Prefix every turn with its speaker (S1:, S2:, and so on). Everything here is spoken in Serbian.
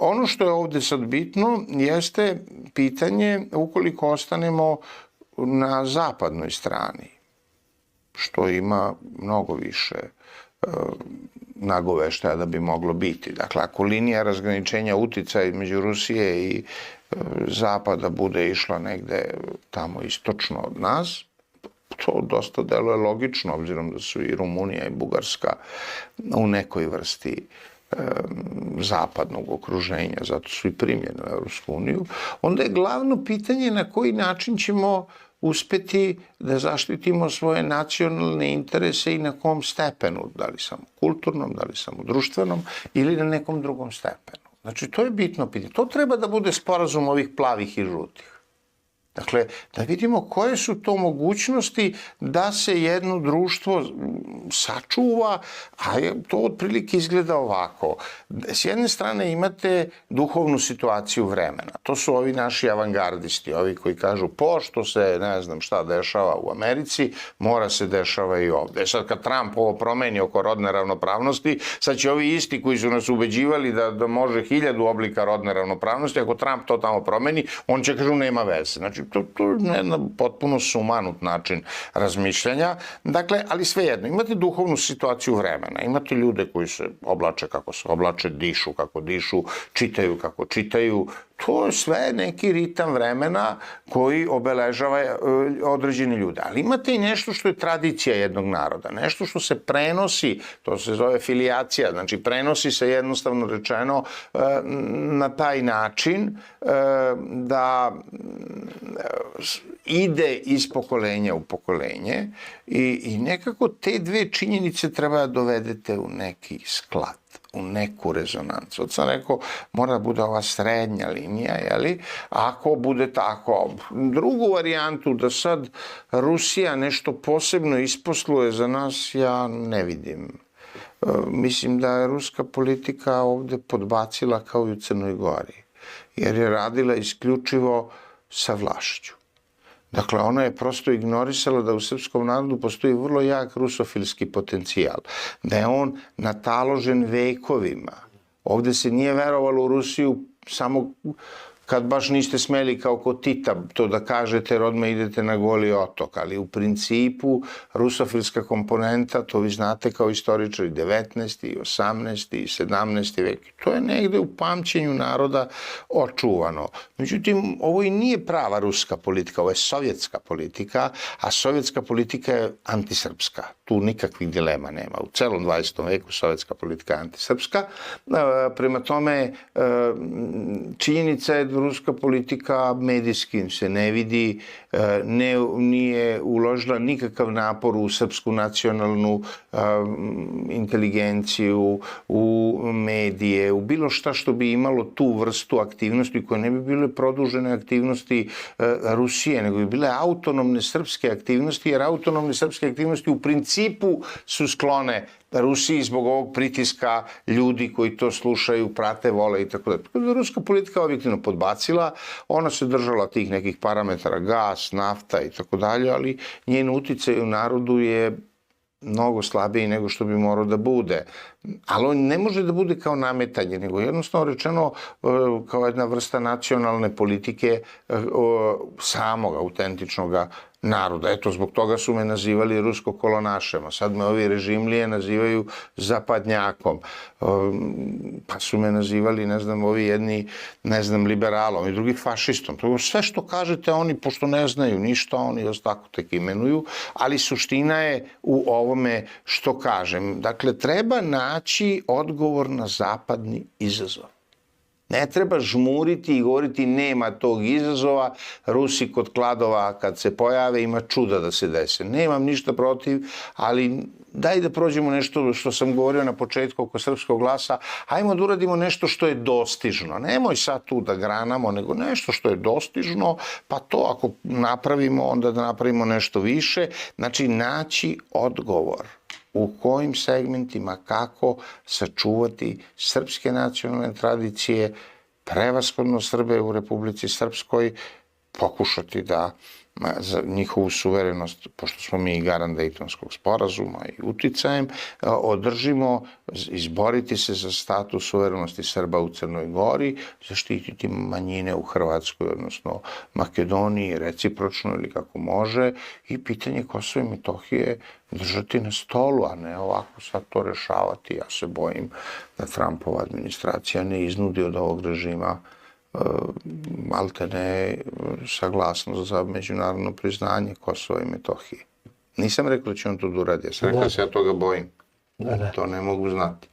S1: Ono što je ovde sad bitno jeste pitanje ukoliko ostanemo na zapadnoj strani, što ima mnogo više nagoveštaja da bi moglo biti. Dakle, ako linija razgraničenja uticaja između Rusije i Zapada bude išla negde tamo istočno od nas, to dosta deluje logično, obzirom da su i Rumunija i Bugarska u nekoj vrsti zapadnog okruženja, zato su i primljene u Evropsku uniju, onda je glavno pitanje na koji način ćemo uspeti da zaštitimo svoje nacionalne interese i na kom stepenu, da li samo kulturnom, da li samo društvenom ili na nekom drugom stepenu. Znači, to je bitno pitanje. To treba da bude sporazum ovih plavih i žutih. Dakle, da vidimo koje su to mogućnosti da se jedno društvo sačuva, a to otprilike izgleda ovako. S jedne strane imate duhovnu situaciju vremena. To su ovi naši avangardisti, ovi koji kažu pošto se ne znam šta dešava u Americi, mora se dešava i ovde. Sad kad Trump ovo promeni oko rodne ravnopravnosti, sad će ovi isti koji su nas ubeđivali da može 1000 oblika rodne ravnopravnosti, ako Trump to tamo promeni, on će kažu nema veze. Znači, to je jedan potpuno sumanut način razmišljanja. Dakle, ali svejedno, imate duhovnu situaciju vremena, imate ljude koji se oblače kako se oblače, dišu kako dišu, čitaju kako čitaju. To je sve neki ritam vremena koji obeležava određeni ljude. Ali imate i nešto što je tradicija jednog naroda, nešto što se prenosi, to se zove filijacija, znači prenosi se jednostavno rečeno na taj način da ide iz pokolenja u pokolenje i nekako te dve činjenice treba da dovedete u neki sklad, u neku rezonancu. Od sam rekao, mora da bude ova srednja linija, jeli? Ako bude tako. Drugu varijantu da sad Rusija nešto posebno isposluje za nas, ja ne vidim. Mislim da je ruska politika ovde podbacila kao i u Crnoj Gori, jer je radila isključivo sa vlašću. Dakle, ona je prosto ignorisala da u srpskom narodu postoji vrlo jak rusofilski potencijal, da je on nataložen vekovima. Ovde se nije verovalo u Rusiju samo kad baš niste smeli kao kod Tita to da kažete jer odmah idete na Goli otok, ali u principu rusofilska komponenta, to vi znate kao istoričari, 19. i 18. i 17. vek, to je negde u pamćenju naroda očuvano. Međutim, ovo i nije prava ruska politika, ovo je sovjetska politika, a sovjetska politika je antisrpska. Tu nikakvih dilema nema. U celom 20. veku sovjetska politika je antisrpska. Prema tome, činjenica je da ruska politika medijski se ne vidi, nije uložila nikakav napor u srpsku nacionalnu inteligenciju, u medije, u bilo šta što bi imalo tu vrstu aktivnosti koje ne bi bile produžene aktivnosti Rusije, nego bi bile autonomne srpske aktivnosti, jer autonomne srpske aktivnosti u principu su sklone Rusiji zbog ovog pritiska ljudi koji to slušaju, prate, vole i tako da. Ruska politika je objektivno podbacila, ona se držala tih nekih parametara, gas, nafta i tako dalje, ali njen uticaj u narodu je mnogo slabiji nego što bi morao da bude. Ali on ne može da bude kao nametanje, nego jednostavno rečeno kao jedna vrsta nacionalne politike samog autentičnog naroda. Eto, zbog toga su me nazivali rusko-kolonašem, a sad me ovi režimlije nazivaju zapadnjakom, pa su me nazivali, ne znam, ovi jedni, ne znam, liberalom i drugi fašistom. To sve što kažete oni, pošto ne znaju ništa, oni vas tako tek imenuju, ali suština je u ovome što kažem. Dakle, treba naći odgovor na zapadni izazov. Ne treba žmuriti i govoriti nema tog izazova, Rusi kod kladova kad se pojave ima čuda da se dese. Nemam ništa protiv, ali daj da prođemo nešto što sam govorio na početku oko Srpskog glasa, hajmo da uradimo nešto što je dostižno. Nemoj sad tu da granamo, nego nešto što je dostižno, pa to ako napravimo, onda da napravimo nešto više. Znači, naći odgovor u kojim segmentima, kako sačuvati srpske nacionalne tradicije, prevashodno Srbe u Republici Srpskoj, pokušati da za njihovu suverenost, pošto smo mi i garant Dejtonskog sporazuma i uticajem, održimo, izboriti se za status suverenosti Srba u Crnoj Gori, zaštititi manjine u Hrvatskoj, odnosno Makedoniji, recipročno ili kako može, i pitanje Kosova i Metohije držati na stolu, a ne ovako sad to rešavati. Ja se bojim da Trumpova administracija ne iznudi od ovog režima maltene saglasnost za međunarodno priznanje Kosova i Metohije. Nisam rekao da će on to da uradi, ja sam rekao da se ja toga bojim. To ne mogu znati.